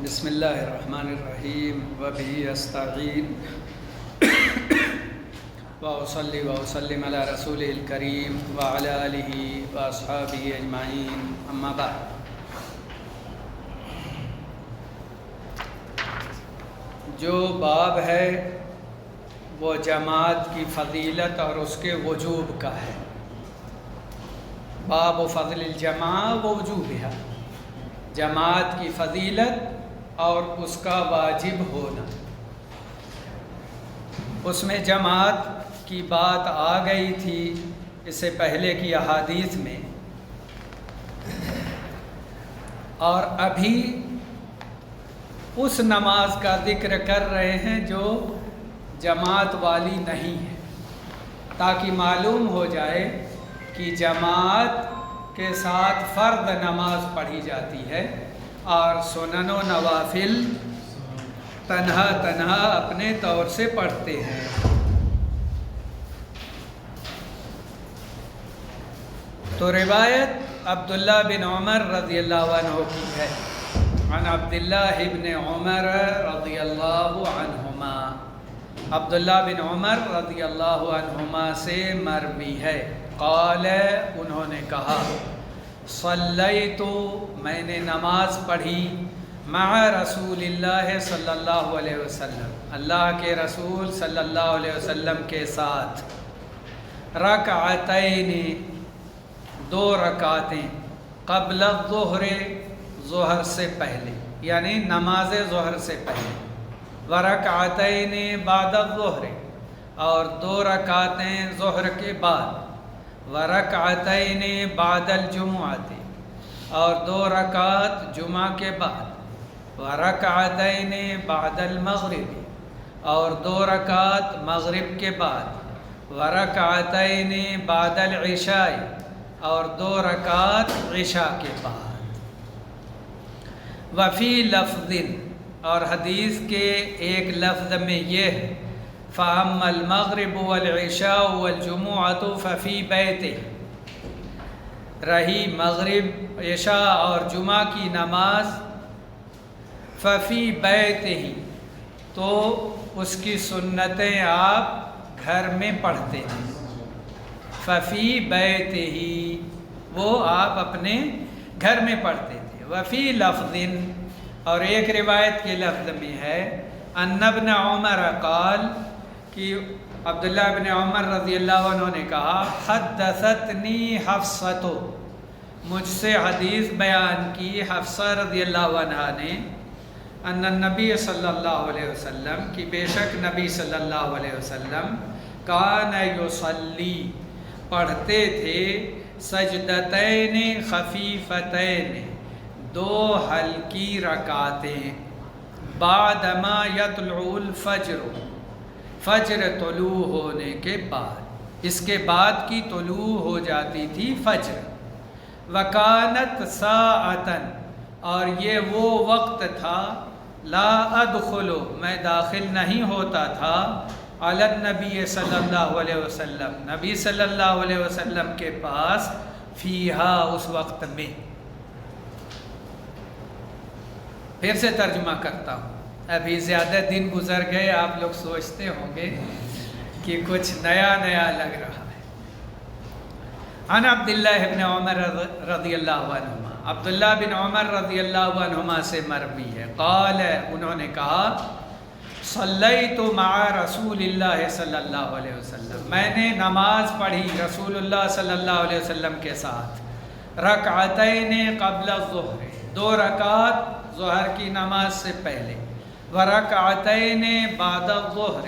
بسم اللہ الرحمن الرحیم وبہ استعین واصلی واسلم علی رسولہ الکریم وعلی آلہ واصحابہ اجمعین اما بعد۔ جو باب ہے وہ جماعت کی فضیلت اور اس کے وجوب کا ہے۔ باب فضل الجماعہ و وجوبها، جماعت کی فضیلت اور اس کا واجب ہونا۔ اس میں جماعت کی بات آ گئی تھی اس سے پہلے کی احادیث میں، اور ابھی اس نماز کا ذکر کر رہے ہیں جو جماعت والی نہیں ہے، تاکہ معلوم ہو جائے کہ جماعت کے ساتھ فرض نماز پڑھی جاتی ہے اور سنن و نوافل تنہا تنہا اپنے طور سے پڑھتے ہیں۔ تو روایت عبداللہ بن عمر رضی اللہ عنہ کی ہے، عن عبداللہ بن عمر رضی اللہ عنہما، عبداللہ بن عمر رضی اللہ عنہما سے مروی ہے، قال، انہوں نے کہا، صلیتو، میں نے نماز پڑھی، مع رسول اللہ صلی اللہ علیہ وسلم، اللہ کے رسول صلی اللہ علیہ وسلم کے ساتھ، رکعتین، دو رکعتیں، قبل الظہر، ظہر سے پہلے، یعنی نماز ظہر سے پہلے، ورکعتین بعد الظہر، اور دو رکعتیں ظہر کے بعد، ورکعتین بعد الجمعۃ، اور دو رکعت جمعہ کے بعد، ورکعتین بعد المغرب، اور دو رکعت مغرب کے بعد، ورکعتین بعد العشاء، اور دو رکعت عشاء کے بعد۔ وفی لفظ، اور حدیث کے ایک لفظ میں یہ ہے، فَأَمَّا الْمَغْرِبُ وَالْعِشَاءُ وَالْجُمُعَةُ فَفِي بَيْتِهِ، رہی مغرب، عشاء اور جمعہ کی نماز، فَفِي بَيْتِهِ، تو اس کی سنتیں آپ گھر میں پڑھتے ہیں، فَفِي بَيْتِهِ، وہ آپ اپنے گھر میں پڑھتے تھے۔ وفی لفظ، اور ایک روایت کے لفظ میں ہے، ان ابن عمر قال، کہ عبداللہ بن عمر رضی اللہ عنہ نے کہا، حدثتنی حفصۃ، مجھ سے حدیث بیان کی حفصہ رضی اللہ عنہ نے، ان النبی صلی اللہ علیہ وسلم، کہ بے شک نبی صلی اللہ علیہ وسلم، کان یصلی، پڑھتے تھے، سجدتین خفیفتین، دو ہلکی رکعتیں، بعدما یطلع الفجر، فجر طلوع ہونے کے بعد، اس کے بعد کی طلوع ہو جاتی تھی فجر، وکانت ساعتن، اور یہ وہ وقت تھا، لا ادخل، میں داخل نہیں ہوتا تھا، علی النبی صلی اللہ علیہ وسلم، نبی صلی اللہ علیہ وسلم کے پاس، فیہا، اس وقت میں۔ پھر سے ترجمہ کرتا ہوں، ابھی زیادہ دن گزر گئے، آپ لوگ سوچتے ہوں گے کہ کچھ نیا نیا لگ رہا ہے۔ عن عبداللہ بن عمر رضی اللہ عنہما، عبداللہ بن عمر رضی اللہ عنہما سے مروی ہے، قال، انہوں نے کہا، صلیت مع رسول اللہ صلی اللہ علیہ وسلم، میں نے نماز پڑھی رسول اللہ صلی اللہ علیہ وسلم کے ساتھ، رکعتین قبل الظہر، دو رکعت ظہر کی نماز سے پہلے، ورکعتین بعد الظہر،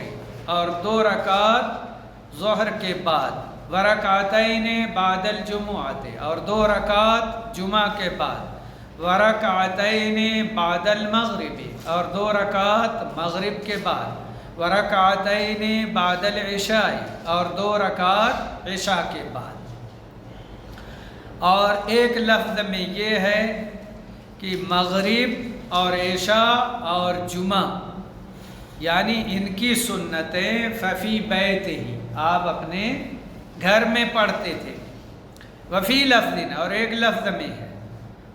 اور دو رکعت ظہر کے بعد، ورکعتین بعد الجمعۃ، اور دو رکعت جمعہ کے بعد، ورکعتین بعد المغرب، اور دو رکعت مغرب کے بعد، ورکعتین بعد العشاء، اور دو رکعت عشاء کے بعد۔ اور ایک لفظ میں یہ ہے کہ مغرب اور عشاء اور جمعہ، یعنی ان کی سنتیں ففی بیت ہی، آپ اپنے گھر میں پڑھتے تھے۔ وفی لفظ، اور ایک لفظ میں ہے،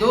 2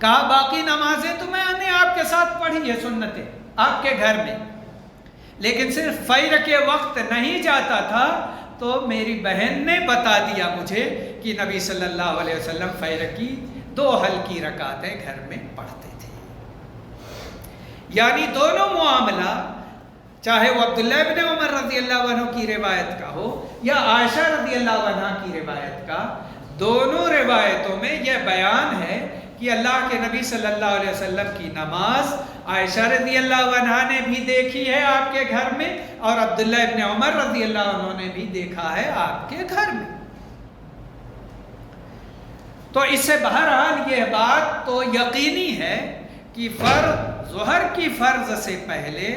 کہا باقی نمازیں تو میں نے آپ کے ساتھ پڑھی ہے سنتیں آپ کے گھر میں، لیکن صرف فجر کے وقت نہیں جاتا تھا تو میری بہن نے بتا دیا مجھے کہ نبی صلی اللہ علیہ وسلم فجر کی 2 ہلکی رکعتیں گھر میں پڑھتے تھے۔ یعنی دونوں معاملہ، چاہے وہ عبداللہ ابن عمر رضی اللہ عنہ کی روایت کا ہو یا عائشہ رضی اللہ عنہ کی روایت کا، دونوں روایتوں میں یہ بیان ہے کہ اللہ کے نبی صلی اللہ علیہ وسلم کی نماز عائشہ رضی اللہ عنہ نے بھی دیکھی ہے آپ کے گھر میں، اور عبداللہ ابن عمر رضی اللہ عنہ نے بھی دیکھا ہے آپ کے گھر میں۔ تو اس سے بہرحال یہ بات تو یقینی ہے کہ ظہر کی فرض سے پہلے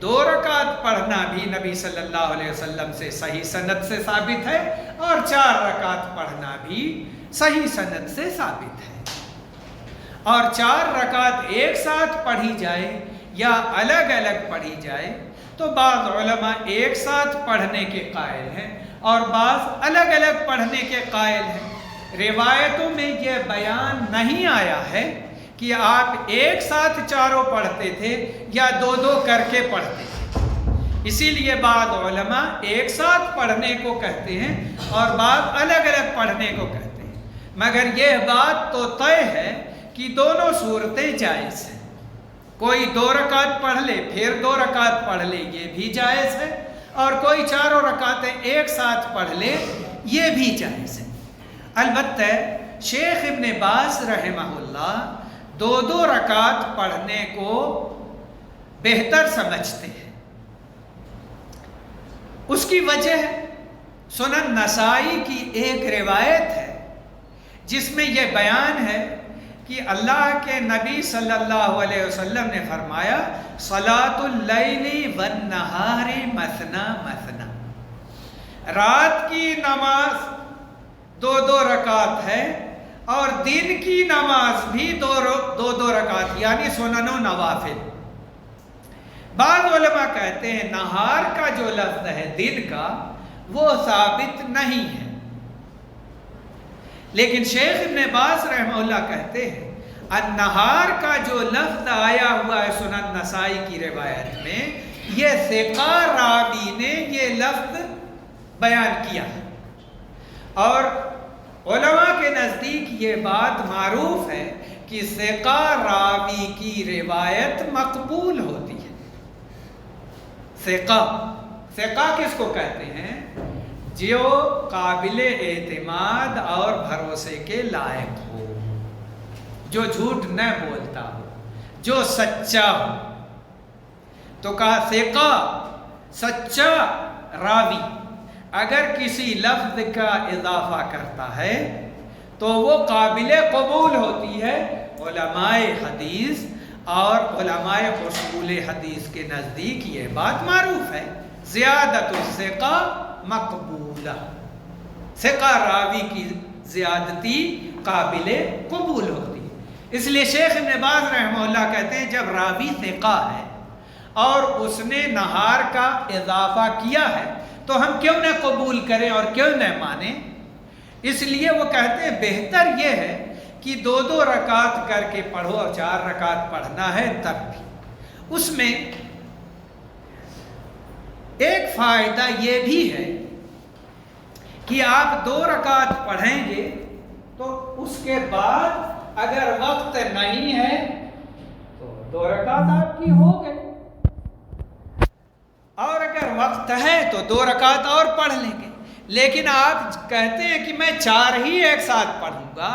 2 رکعت پڑھنا بھی نبی صلی اللہ علیہ وسلم سے صحیح سند سے ثابت ہے، اور 4 رکعت پڑھنا بھی صحیح سند سے ثابت ہے۔ اور 4 رکعت ایک ساتھ پڑھی جائے یا الگ الگ پڑھی جائے تو بعض علماء ایک ساتھ پڑھنے کے قائل ہیں اور بعض الگ الگ پڑھنے کے قائل ہیں۔ روایتوں میں یہ بیان نہیں آیا ہے کہ آپ ایک ساتھ چاروں پڑھتے تھے یا 2 کر کے پڑھتے تھے، اسی لیے بعض علماء ایک ساتھ پڑھنے کو کہتے ہیں اور بعض الگ الگ پڑھنے کو کہتے ہیں، مگر یہ بات تو طے ہے کہ دونوں صورتیں جائز ہیں۔ کوئی 2 رکعت پڑھ لے پھر 2 رکعت پڑھ لے یہ بھی جائز ہے، اور کوئی 4 رکعتیں ایک ساتھ پڑھ لے یہ بھی جائز ہے۔ البتہ شیخ ابن باز رحمہ اللہ 2 رکعت پڑھنے کو بہتر سمجھتے ہیں۔ اس کی وجہ سنن نسائی کی ایک روایت ہے جس میں یہ بیان ہے کہ اللہ کے نبی صلی اللہ علیہ وسلم نے فرمایا صلاۃ اللیل والنہار مثنا مثنا، رات کی نماز 2 رکعت ہے اور دن کی نماز بھی 2 رکعت، یعنی سنن و نوافل۔ بعض علماء کہتے ہیں نہار کا جو لفظ ہے دن کا وہ ثابت نہیں ہے، لیکن شیخ ابن باز رحمہ اللہ کہتے ہیں النہار کا جو لفظ آیا ہوا ہے سنن نسائی کی روایت میں، یہ ثقہ راوی نے یہ لفظ بیان کیا ہے، اور علماء کے نزدیک یہ بات معروف ہے کہ ثقہ راوی کی روایت مقبول ہوتی ہے۔ ثقہ کس کو کہتے ہیں؟ جو قابل اعتماد اور بھروسے کے لائق ہو، جو جھوٹ نہ بولتا ہو، جو سچا ہو۔ تو کہا ثقہ سچا راوی اگر کسی لفظ کا اضافہ کرتا ہے تو وہ قابل قبول ہوتی ہے علماء حدیث اور علماء اصول حدیث کے نزدیک یہ بات معروف ہے، زیادت الثقہ مقبولہ، ثقہ راوی کی زیادتی قابل قبول ہوتی ہے۔ اس لیے شیخ ابن باز رحمہ اللہ کہتے ہیں جب راوی ثقہ ہے اور اس نے نہار کا اضافہ کیا ہے تو ہم کیوں نہ قبول کریں اور کیوں نہ مانیں؟ اس لیے وہ کہتے ہیں بہتر یہ ہے کہ 2 رکعت کر کے پڑھو، اور 4 رکعت پڑھنا ہے تب بھی۔ اس میں ایک فائدہ یہ بھی ہے کہ آپ 2 رکعت پڑھیں گے تو اس کے بعد اگر وقت نہیں ہے تو 2 رکعت آپ کی ہو گئی، اور اگر وقت ہے تو 2 رکعت اور پڑھ لیں گے۔ لیکن آپ کہتے ہیں کہ میں 4 ہی ایک ساتھ پڑھوں گا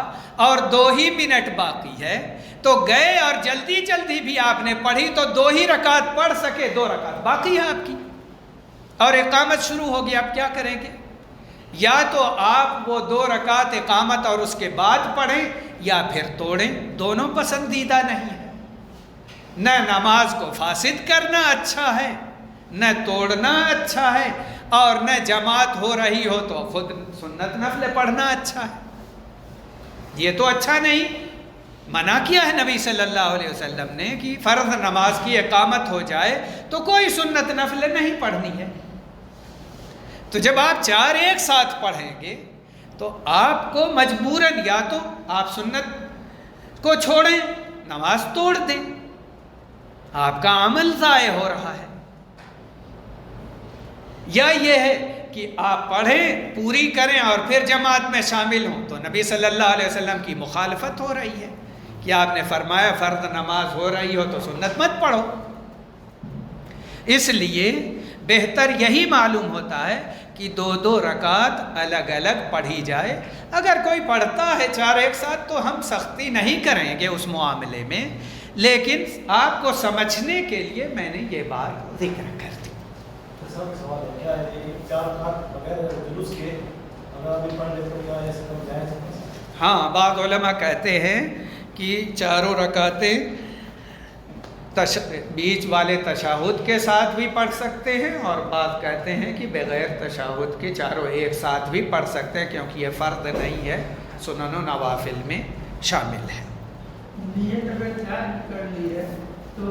اور 2 ہی منٹ باقی ہے، تو گئے اور جلدی جلدی بھی آپ نے پڑھی تو 2 ہی رکعت پڑھ سکے، 2 رکعت باقی ہے آپ کی، اور اقامت شروع ہوگی، آپ کیا کریں گے؟ یا تو آپ وہ 2 رکعت اقامت اور اس کے بعد پڑھیں یا پھر توڑیں، دونوں پسندیدہ نہیں ہے۔ نہ نماز کو فاسد کرنا اچھا ہے، نہ توڑنا اچھا ہے، اور نہ جماعت ہو رہی ہو تو خود سنت نفل پڑھنا اچھا ہے۔ یہ تو اچھا نہیں، منع کیا ہے نبی صلی اللہ علیہ وسلم نے کہ فرض نماز کی اقامت ہو جائے تو کوئی سنت نفل نہیں پڑھنی ہے۔ تو جب آپ 4 ایک ساتھ پڑھیں گے تو آپ کو مجبوراً یا تو آپ سنت کو چھوڑیں, نماز توڑ دیں، آپ کا عمل ضائع ہو رہا ہے۔ یا یہ ہے کہ آپ پڑھیں، پوری کریں اور پھر جماعت میں شامل ہوں، تو نبی صلی اللہ علیہ وسلم کی مخالفت ہو رہی ہے کہ آپ نے فرمایا فرض نماز ہو رہی ہو تو سنت مت پڑھو۔ اس لیے بہتر یہی معلوم ہوتا ہے کہ 2 رکعت الگ الگ پڑھی جائے۔ اگر کوئی پڑھتا ہے 4 ایک ساتھ تو ہم سختی نہیں کریں گے اس معاملے میں، لیکن آپ کو سمجھنے کے لیے میں نے یہ بات ذکر کر دی۔ ہاں، بعض علماء کہتے ہیں کہ 4 رکعتیں بیچ والے تشہد کے ساتھ بھی پڑھ سکتے ہیں، اور بعض کہتے ہیں کہ بغیر تشہد کے 4 ایک ساتھ بھی پڑھ سکتے ہیں، کیونکہ یہ فرض نہیں ہے، سنن و نوافل میں شامل ہے۔ نیت اگر 4 کر لی ہے تو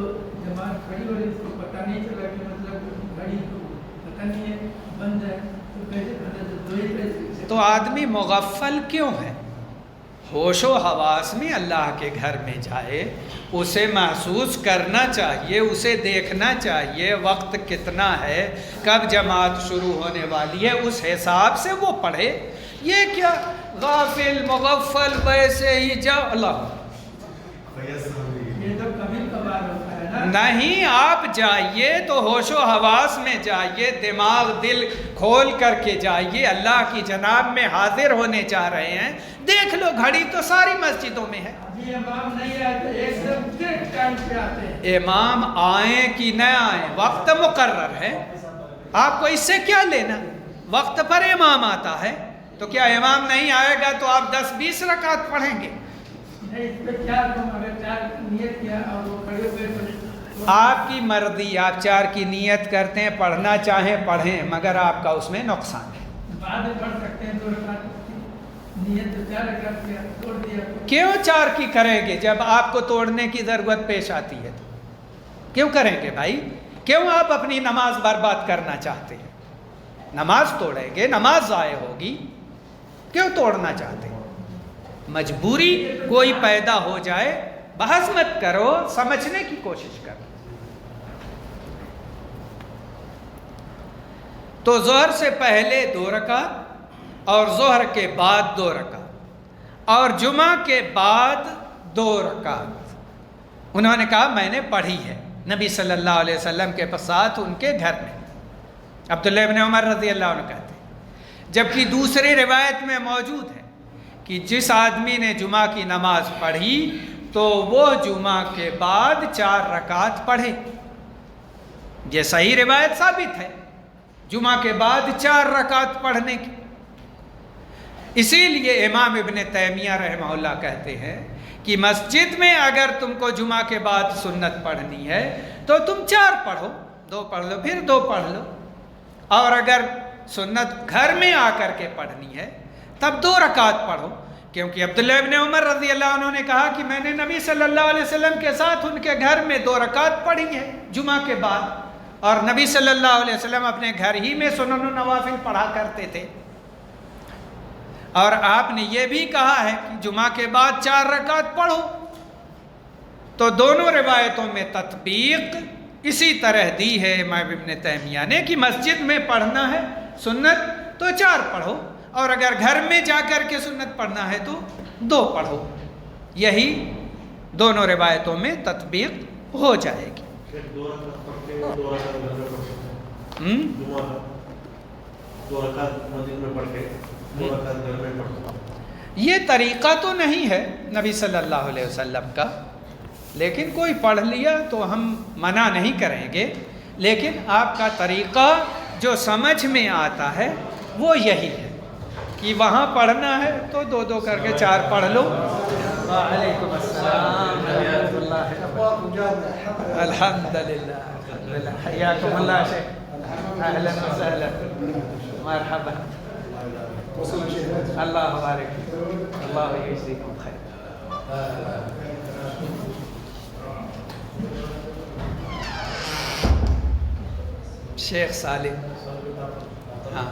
جماعت کھڑی ہو رہی ہے، اس کو پتہ نہیں چلا کہ مطلب گھڑی کو پتہ نہیں ہے بند ہے، تو کیسے پتہ؟ تو آدمی مغفل کیوں ہے؟ ہوش و حواس میں اللہ کے گھر میں جائے، اسے محسوس کرنا چاہیے، اسے دیکھنا چاہیے وقت کتنا ہے، کب جماعت شروع ہونے والی ہے، اس حساب سے وہ پڑھے۔ یہ کیا غافل مغفل ویسے ہی جاؤ اللہ، یہ تو کبھی کبھار ہوتا ہے نا۔ نہیں، آپ جائیے تو ہوش و حواس میں جائیے، دماغ دل کھول کر کے جائیے، اللہ کی جناب میں حاضر ہونے چاہ رہے ہیں، دیکھ لو گھڑی تو ساری مسجدوں میں ہے۔ ابھی امام نہیں آئے تو ایک دم ٹائم پہ آتے ہیں۔ امام آئیں کہ نہ آئیں وقت مقرر ہے، آپ کو اس سے کیا لینا؟ وقت پر امام آتا ہے، تو کیا امام نہیں آئے گا تو آپ 10-20 رکعت پڑھیں گے؟ اس پہ 4 اگر 4 نیت کیا اور وہ کھڑے ہوئے، آپ کی مرضی، آپ 4 کی نیت کرتے ہیں، پڑھنا چاہیں پڑھیں، مگر آپ کا اس میں نقصان ہے۔ بعد میں پڑھ سکتے ہیں 2 رکعت، نیت تو 4 رکعت کیا توڑ دیا۔ کیوں 4 کی کریں گے جب آپ کو توڑنے کی ضرورت پیش آتی ہے؟ تو کیوں کریں گے بھائی؟ کیوں آپ اپنی نماز برباد کرنا چاہتے ہیں؟ نماز توڑیں گے، نماز ضائع ہوگی، کیوں توڑنا چاہتے ہیں؟ مجبوری کوئی پیدا ہو جائے، بحث مت کرو، سمجھنے کی کوشش کرو۔ تو ظہر سے پہلے 2 رکعت اور ظہر کے بعد 2 رکعت اور جمعہ کے بعد 2 رکعت انہوں نے کہا میں نے پڑھی ہے نبی صلی اللہ علیہ وسلم کے ساتھ ان کے گھر میں۔ عبداللہ ابن عمر رضی اللہ عنہ کہتے ہیں، جبکہ دوسری روایت میں موجود ہے کہ جس آدمی نے جمعہ کی نماز پڑھی تو وہ جمعہ کے بعد 4 رکعت پڑھے۔ یہ صحیح روایت ثابت ہے، جمعہ کے بعد 4 رکعت پڑھنے کی۔ اسی لیے امام ابن تیمیہ رحمہ اللہ کہتے ہیں کہ مسجد میں اگر تم کو جمعہ کے بعد سنت پڑھنی ہے تو تم 4 پڑھو، 2 پڑھ لو پھر 2 پڑھ لو، اور اگر سنت گھر میں آ کر کے پڑھنی ہے تب 2 رکعت پڑھو، کیونکہ عبداللہ ابن عمر رضی اللہ عنہ نے کہا کہ میں نے نبی صلی اللہ علیہ وسلم کے ساتھ ان کے گھر میں 2 رکعت پڑھی ہے جمعہ کے بعد، اور نبی صلی اللہ علیہ وسلم اپنے گھر ہی میں سنن و نوافل پڑھا کرتے تھے۔ اور آپ نے یہ بھی کہا ہے کہ جمعہ کے بعد 4 رکعت پڑھو، تو دونوں روایتوں میں تطبیق اسی طرح دی ہے امام ابن تیمیہ نے کہ مسجد میں پڑھنا ہے سنت تو 4 پڑھو، اور اگر گھر میں جا کر کے سنت پڑھنا ہے تو 2 پڑھو۔ یہی دونوں روایتوں میں تطبیق ہو جائے گی۔ یہ طریقہ تو نہیں ہے نبی صلی اللہ علیہ وسلم کا، لیکن کوئی پڑھ لیا تو ہم منع نہیں کریں گے، لیکن آپ کا طریقہ جو سمجھ میں آتا ہے وہ یہی ہے کہ وہاں پڑھنا ہے تو 2 کر کے 4 پڑھ لو۔ وعلیکم السلام ورحمۃ اللہ۔ الحمدللہ حیاکم اللہ شیخ، اہلا وسہلا، مرحبا، اللہ بارک، اللہ یجزیکم خیر۔ شیخ صالح، ہاں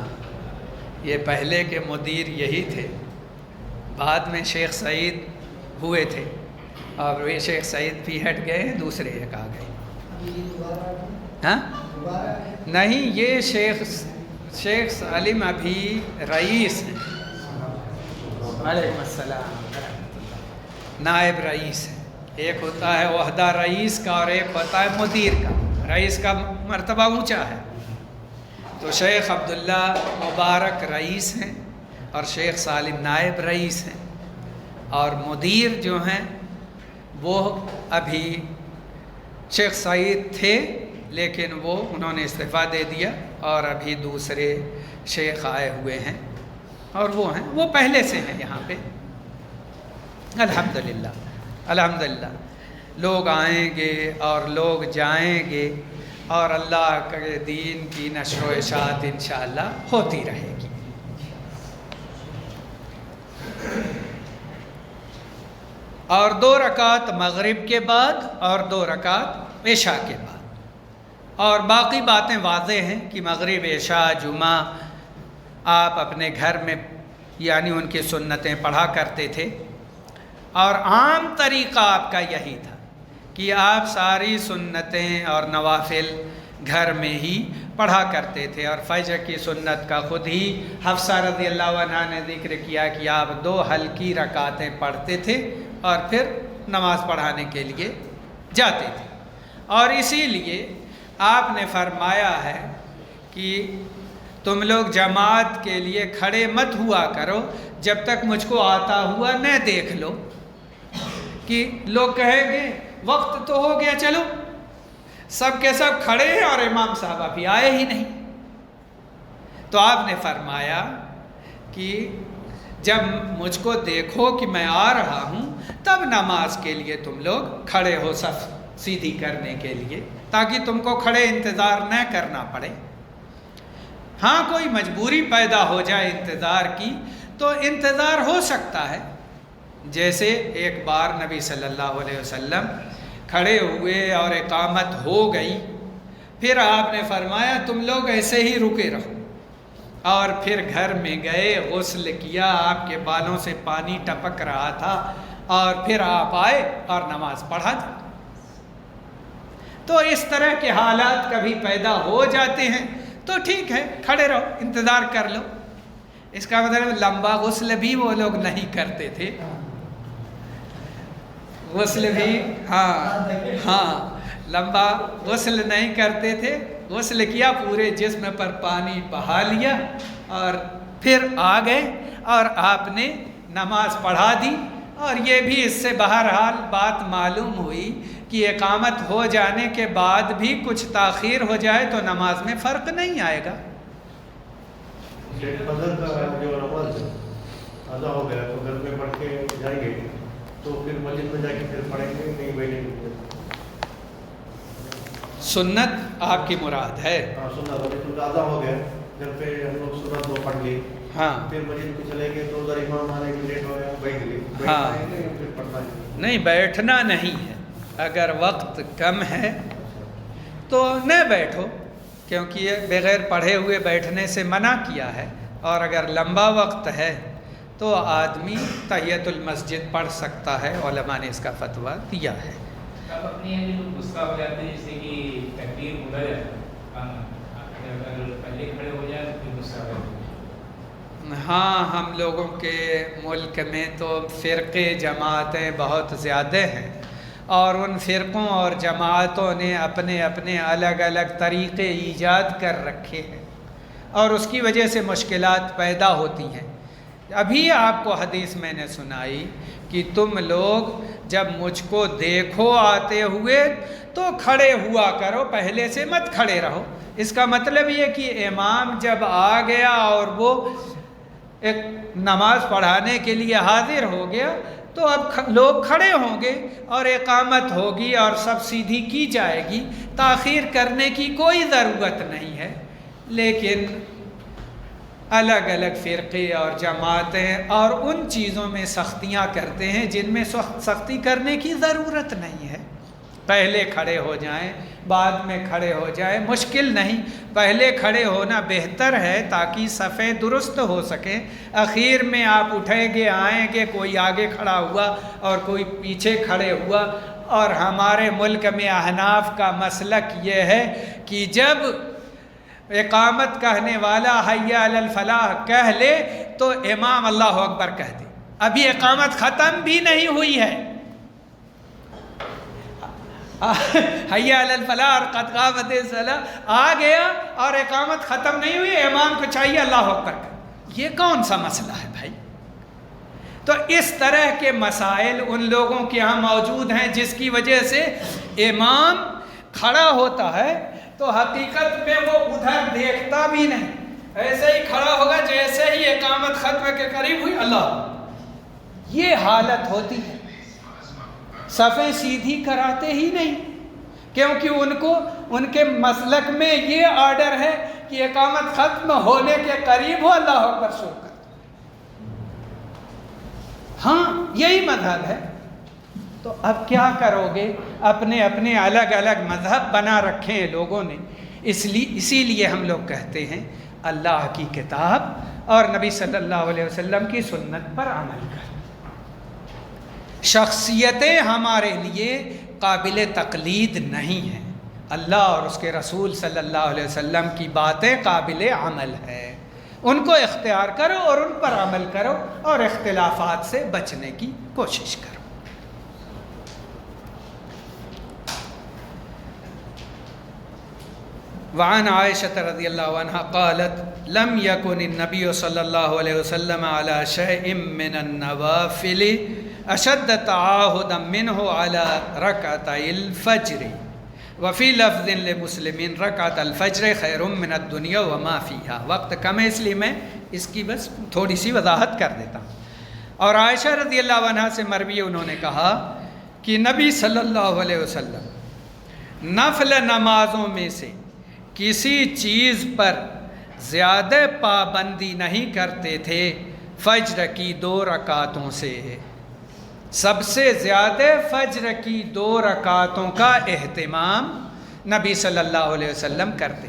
یہ پہلے کے مدیر یہی تھے، بعد میں شیخ سعید ہوئے تھے، اور وہ شیخ سعید بھی ہٹ گئے ہیں، دوسرے ایک آ گئے۔ ہاں نہیں، یہ شیخ سالم ابھی رئیس ہیں۔ وعلیکم السلام ورحمۃ اللہ۔ نائب رئیس ہے، ایک ہوتا ہے عہدہ رئیس کا اور ایک ہوتا ہے مدیر کا۔ رئیس کا مرتبہ اونچا ہے، تو شیخ عبداللہ مبارک رئیس ہیں اور شیخ سالم نائب رئیس ہیں، اور مدیر جو ہیں وہ ابھی شیخ سعید تھے لیکن انہوں نے استعفیٰ دے دیا اور ابھی دوسرے شیخ آئے ہوئے ہیں، اور وہ پہلے سے ہیں یہاں پہ۔ الحمدللہ الحمدللہ، لوگ آئیں گے اور لوگ جائیں گے، اور اللہ کے دین کی نشر و اشاعت انشاءاللہ ہوتی رہے گی۔ اور 2 رکعت مغرب کے بعد اور 2 رکعت عشاء کے بعد، اور باقی باتیں واضح ہیں کہ مغرب، عشاء، جمعہ آپ اپنے گھر میں یعنی ان کی سنتیں پڑھا کرتے تھے، اور عام طریقہ آپ کا یہی تھا کہ آپ ساری سنتیں اور نوافل گھر میں ہی پڑھا کرتے تھے، اور فجر کی سنت کا خود ہی حفصہ رضی اللہ عنہا نے ذکر کیا کہ آپ 2 ہلکی رکعتیں پڑھتے تھے اور پھر نماز پڑھانے کے لیے جاتے تھے، اور اسی لیے آپ نے فرمایا ہے کہ تم لوگ جماعت کے لیے کھڑے مت ہوا کرو جب تک مجھ کو آتا ہوا نہ دیکھ لو، کہ لوگ کہیں گے وقت تو ہو گیا چلو، سب کے سب کھڑے ہیں اور امام صاحب ابھی آئے ہی نہیں۔ تو آپ نے فرمایا کہ جب مجھ کو دیکھو کہ میں آ رہا ہوں تب نماز کے لیے تم لوگ کھڑے ہو صف سیدھی کرنے کے لیے، تاکہ تم کو کھڑے انتظار نہ کرنا پڑے۔ ہاں کوئی مجبوری پیدا ہو جائے انتظار کی تو انتظار ہو سکتا ہے، جیسے ایک بار نبی صلی اللہ علیہ وسلم کھڑے ہوئے اور اقامت ہو گئی، پھر آپ نے فرمایا تم لوگ ایسے ہی رکے رہو، اور پھر گھر میں گئے، غسل کیا، آپ کے بالوں سے پانی ٹپک رہا تھا، اور پھر آپ آئے اور نماز پڑھا دی۔ تو اس طرح کے حالات کبھی پیدا ہو جاتے ہیں تو ٹھیک ہے، کھڑے رہو، انتظار کر لو۔ اس کا مطلب لمبا غسل بھی وہ لوگ نہیں کرتے تھے، غسل بھی ہاں لمبا غسل نہیں کرتے تھے، غسل کیا، پورے جسم پر پانی بہا لیا اور پھر آ گئے اور آپ نے نماز پڑھا دی۔ اور یہ بھی اس سے بہرحال بات معلوم ہوئی کہ اقامت ہو جانے کے بعد بھی کچھ تاخیر ہو جائے تو نماز میں فرق نہیں آئے گا۔ فجر کا جو نماز ادا ہو گیا تو گھر میں پڑھ کے جائیں گے تو پھر مسجد میں جا کے پھر پڑھیں گے، نہیں بیٹھیں گے؟ سنت آپ کی مراد ہے؟ ہاں سنت ادا ہو گیا، گھر پہ ہم لوگ سنت وہ پڑھ لی، ہاں پھر مسجد میں چلے گئے تو ادھر امام آنے کے لیٹ ہو گیا، بیٹھ گئے، ہاں پھر پڑھنا ہے؟ نہیں، بیٹھنا نہیں ہے، اگر وقت کم ہے تو نہ بیٹھو، کیونکہ یہ بغیر پڑھے ہوئے بیٹھنے سے منع کیا ہے، اور اگر لمبا وقت ہے تو آدمی تحیۃ المسجد پڑھ سکتا ہے، علماء نے اس کا فتویٰ دیا ہے۔ اب اپنے یہاں جو غصہ ہو جاتے ہیں جیسے کہ تکبیر بولا جاتا ہے، اگر پہلے کھڑے ہو جائے تو پھر غصہ ہو جاتا ہے۔ ہاں، ہم لوگوں کے ملک میں تو فرقے جماعتیں بہت زیادہ ہیں، اور ان فرقوں اور جماعتوں نے اپنے اپنے الگ الگ طریقے ایجاد کر رکھے ہیں، اور اس کی وجہ سے مشکلات پیدا ہوتی ہیں۔ ابھی آپ کو حدیث میں نے سنائی کہ تم لوگ جب مجھ کو دیکھو آتے ہوئے تو کھڑے ہوا کرو، پہلے سے مت کھڑے رہو۔ اس کا مطلب یہ کہ امام جب آ گیا اور وہ ایک نماز پڑھانے کے لیے حاضر ہو گیا تو اب لوگ کھڑے ہوں گے اور اقامت ہوگی اور سب سیدھی کی جائے گی، تاخیر کرنے کی کوئی ضرورت نہیں ہے۔ لیکن الگ الگ فرقے اور جماعتیں اور ان چیزوں میں سختیاں کرتے ہیں جن میں سختی کرنے کی ضرورت نہیں ہے، پہلے کھڑے ہو جائیں بعد میں کھڑے ہو جائیں، مشکل نہیں، پہلے کھڑے ہونا بہتر ہے تاکہ صفیں درست ہو سکیں۔ اخیر میں آپ اٹھیں گے آئیں گے، کوئی آگے کھڑا ہوا اور کوئی پیچھے کھڑے ہوا۔ اور ہمارے ملک میں احناف کا مسلک یہ ہے کہ جب اقامت کہنے والا حی علی الفلاح کہہ لے تو امام اللہ اکبر کہہ دے، ابھی اقامت ختم بھی نہیں ہوئی ہے، حی علی الفلاح اور قد قامت الصلاۃ آ گیا اور اقامت ختم نہیں ہوئی، امام کو چاہیے اللہ اکبر کہے۔ یہ کون سا مسئلہ ہے بھائی؟ تو اس طرح کے مسائل ان لوگوں کے یہاں موجود ہیں جس کی وجہ سے امام کھڑا ہوتا ہے تو حقیقت میں وہ ادھر دیکھتا بھی نہیں، ایسے ہی کھڑا ہوگا جیسے ہی اقامت ختم کے قریب ہوئی اللہ، یہ حالت ہوتی ہے۔ صفیں سیدھی کراتے ہی نہیں، کیونکہ ان کے مسلک میں یہ آرڈر ہے کہ اقامت ختم ہونے کے قریب ہو اللہ اکبر شروع کر۔ ہاں یہی مذہب ہے، تو اب کیا کرو گے؟ اپنے اپنے الگ الگ مذہب بنا رکھے ہیں لوگوں نے، اسی لیے ہم لوگ کہتے ہیں اللہ کی کتاب اور نبی صلی اللہ علیہ وسلم کی سنت پر عمل کر۔ شخصیتیں ہمارے لیے قابل تقلید نہیں ہیں، اللہ اور اس کے رسول صلی اللہ علیہ وسلم کی باتیں قابل عمل ہے، ان کو اختیار کرو اور ان پر عمل کرو اور اختلافات سے بچنے کی کوشش کرو۔ وعن عائشة رضی اللہ عنہ قالت لم يكن النبي صلی اللہ علیہ وسلم على شيء من النوافل اشد تعاہدا منه على ركعتي الفجر وفی لفظ لمسلم رکعت الفجر خیر من الدنیا وما فیہا۔ وقت کم ہے اس لیے میں اس کی بس تھوڑی سی وضاحت کر دیتا ہوں۔ اور عائشہ رضی اللہ عنہ سے مروی انہوں نے کہا کہ نبی صلی اللہ علیہ وسلم نفل نمازوں میں سے کسی چیز پر زیادہ پابندی نہیں کرتے تھے فجر کی 2 رکعتوں سے، سب سے زیادہ فجر کی 2 رکعتوں کا اہتمام نبی صلی اللہ علیہ وسلم کرتے۔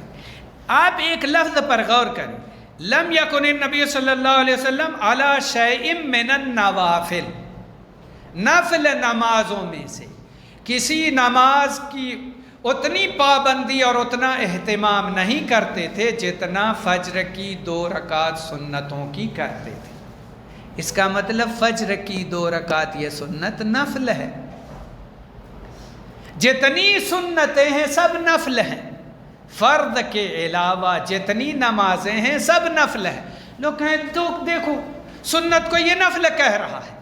آپ ایک لفظ پر غور کریں، لم یکن النبی صلی اللہ علیہ وسلم علی شیء من النوافل، نفل نمازوں میں سے کسی نماز کی اتنی پابندی اور اتنا اہتمام نہیں کرتے تھے جتنا فجر کی 2 رکعت سنتوں کی کرتے تھے۔ اس کا مطلب فجر کی 2 رکعت یہ سنت نفل ہے، جتنی سنتیں ہیں سب نفل ہیں، فرض کے علاوہ جتنی نمازیں ہیں سب نفل ہیں۔ لوگ کہیں تو دیکھو سنت کو یہ نفل کہہ رہا ہے،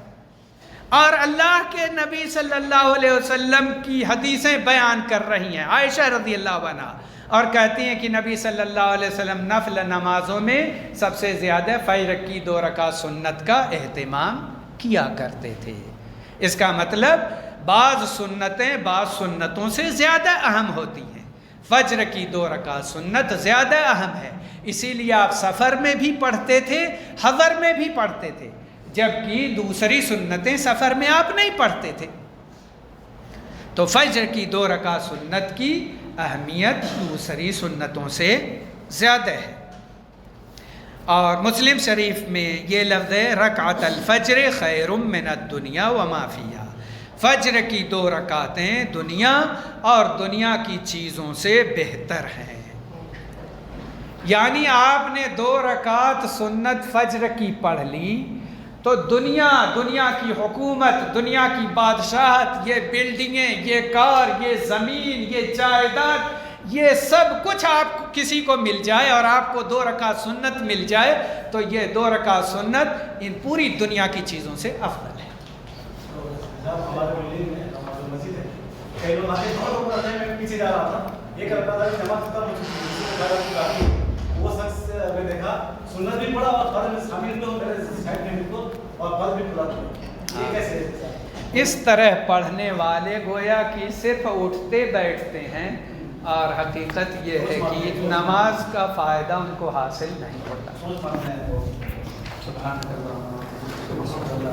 اور اللہ کے نبی صلی اللہ علیہ وسلم کی حدیثیں بیان کر رہی ہیں عائشہ رضی اللہ عنہ، اور کہتی ہیں کہ نبی صلی اللہ علیہ وسلم نفل نمازوں میں سب سے زیادہ فجر کی 2 رکعت سنت کا اہتمام کیا کرتے تھے۔ اس کا مطلب بعض سنتیں بعض سنتوں سے زیادہ اہم ہوتی ہیں، فجر کی 2 رکعت سنت زیادہ اہم ہے، اسی لیے آپ سفر میں بھی پڑھتے تھے، حضر میں بھی پڑھتے تھے، جبکہ دوسری سنتیں سفر میں آپ نہیں پڑھتے تھے۔ تو فجر کی 2 رکعت سنت کی اہمیت دوسری سنتوں سے زیادہ ہے۔ اور مسلم شریف میں یہ لفظ ہے رکعت الفجر خیر من الدنیا وما فیہا، فجر کی 2 رکعتیں دنیا اور دنیا کی چیزوں سے بہتر ہیں۔ یعنی آپ نے 2 رکعت سنت فجر کی پڑھ لی تو دنیا کی حکومت، دنیا کی بادشاہت، یہ بلڈنگیں، یہ کار، یہ زمین، یہ جائیداد، یہ سب کچھ آپ کسی کو مل جائے اور آپ کو 2 رکعت سنت مل جائے تو یہ 2 رکعت سنت ان پوری دنیا کی چیزوں سے افضل ہے۔ ہمارے بلڈنگ میں ہماری مسجد ہے، کئی لوگ آتے ہیں اور اوپر میں پیچھے جا رہا تھا، ایک رکعت کی جماعت ختم ہو چکی، وہ شخص میں دیکھا سنت بھی پڑھا اور فرض میں شامل بھی ہو، میرے سائڈ میں بھی تو اور فرض بھی پڑھا، یہ کیسے ہے؟ اس طرح پڑھنے والے گویا کہ صرف اٹھتے بیٹھتے ہیں، اور حقیقت یہ ہے کہ نماز کا فائدہ ان کو حاصل نہیں ہوتا۔ سوچ پڑھنا ہے تو سبحان اللہ۔